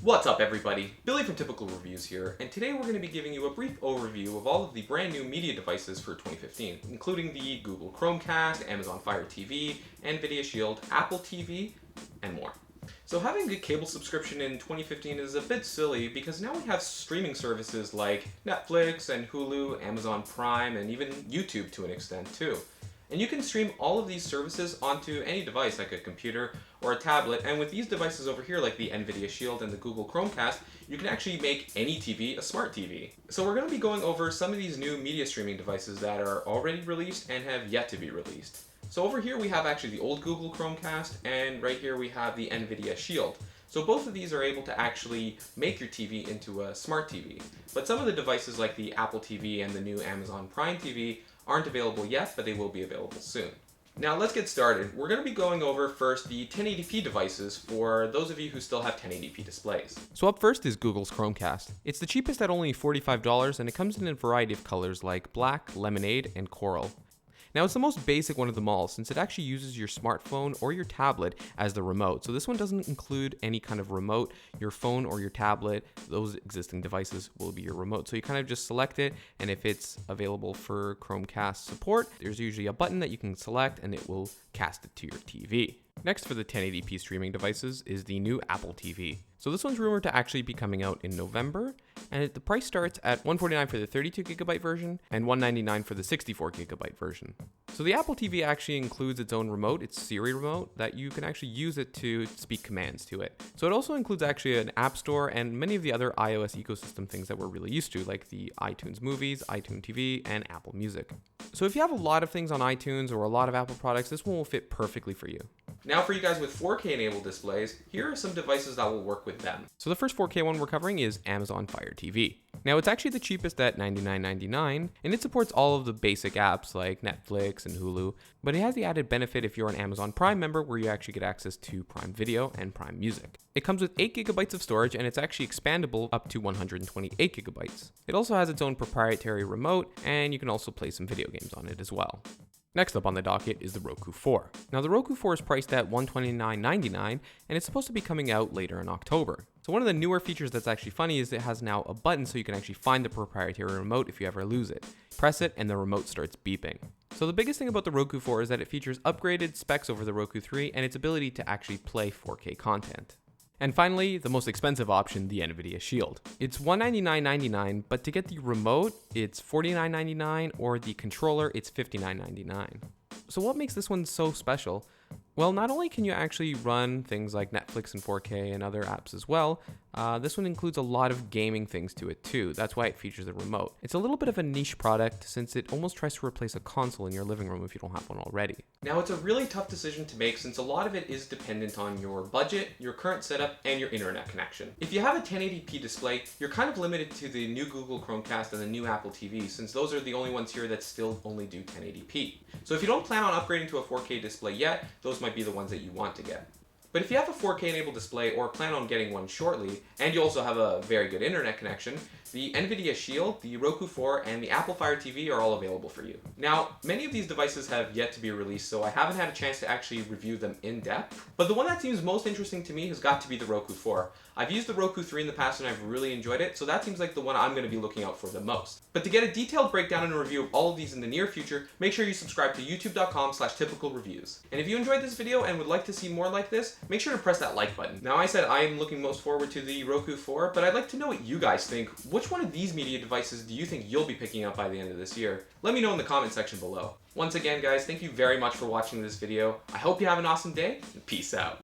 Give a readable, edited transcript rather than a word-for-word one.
What's up everybody? Billy from Typical Reviews here, and today we're going to be giving you a brief overview of all of the brand new media devices for 2015, including the Google Chromecast, Amazon Fire TV, Nvidia Shield, Apple TV, and more. So having a cable subscription in 2015 is a bit silly because now we have streaming services like Netflix and Hulu, Amazon Prime, and even YouTube to an extent too. And you can stream all of these services onto any device like a computer or a tablet, and with these devices over here like the Nvidia Shield and the Google Chromecast, you can actually make any TV a smart TV. So we're going to be going over some of these new media streaming devices that are already released and have yet to be released. So over here we have actually the old Google Chromecast, and right here we have the Nvidia Shield. So both of these are able to actually make your TV into a smart TV. But some of the devices like the Apple TV and the new Amazon Prime TV aren't available yet, but they will be available soon. Now let's get started. We're going to be going over first the 1080p devices for those of you who still have 1080p displays. So up first is Google's Chromecast. It's the cheapest at only $45, and it comes in a variety of colors like black, lemonade, and coral. Now it's the most basic one of them all since it actually uses your smartphone or your tablet as the remote. So this one doesn't include any kind of remote. Your phone or your tablet, those existing devices will be your remote. So you kind of just select it, and if it's available for Chromecast support, there's usually a button that you can select and it will cast it to your TV. Next for the 1080p streaming devices is the new Apple TV. So this one's rumored to actually be coming out in November, and the price starts at $149 for the 32GB version and $199 for the 64GB version. So the Apple TV actually includes its own remote, its Siri remote, that you can actually use it to speak commands to it. So it also includes actually an app store and many of the other iOS ecosystem things that we're really used to, like the iTunes Movies, iTunes TV, and Apple Music. So if you have a lot of things on iTunes or a lot of Apple products, this one will fit perfectly for you. Now for you guys with 4K enabled displays, here are some devices that will work with them. So the first 4K one we're covering is Amazon Fire TV. Now it's actually the cheapest at $99.99, and it supports all of the basic apps like Netflix and Hulu, but it has the added benefit if you're an Amazon Prime member where you actually get access to Prime Video and Prime Music. It comes with 8GB of storage, and it's actually expandable up to 128GB. It also has its own proprietary remote, and you can also play some video games on it as well. Next up on the docket is the Roku 4. Now the Roku 4 is priced at $129.99, and it's supposed to be coming out later in October. So one of the newer features that's actually funny is it has now a button so you can actually find the proprietary remote if you ever lose it. Press it and the remote starts beeping. So the biggest thing about the Roku 4 is that it features upgraded specs over the Roku 3 and its ability to actually play 4K content. And finally, the most expensive option, the Nvidia Shield. It's $199.99, but to get the remote, it's $49.99, or the controller, it's $59.99. So what makes this one so special? Well, not only can you actually run things like Netflix in 4K and other apps as well, this one includes a lot of gaming things to it too. That's why it features a remote. It's a little bit of a niche product since it almost tries to replace a console in your living room if you don't have one already. Now it's a really tough decision to make since a lot of it is dependent on your budget, your current setup, and your internet connection. If you have a 1080p display, you're kind of limited to the new Google Chromecast and the new Apple TV since those are the only ones here that still only do 1080p. So if you don't plan on upgrading to a 4K display yet, those might be the ones that you want to get. But if you have a 4K enabled display or plan on getting one shortly, and you also have a very good internet connection, the Nvidia Shield, the Roku 4, and the Apple Fire TV are all available for you. Now, many of these devices have yet to be released, so I haven't had a chance to actually review them in depth, but the one that seems most interesting to me has got to be the Roku 4. I've used the Roku 3 in the past and I've really enjoyed it, so that seems like the one I'm going to be looking out for the most. But to get a detailed breakdown and review of all of these in the near future, make sure you subscribe to youtube.com/typicalreviews. And if you enjoyed this video and would like to see more like this, make sure to press that like button. Now I said I am looking most forward to the Roku 4, but I'd like to know what you guys think. Which one of these media devices do you think you'll be picking up by the end of this year? Let me know in the comment section below. Once again guys, thank you very much for watching this video. I hope you have an awesome day, and peace out.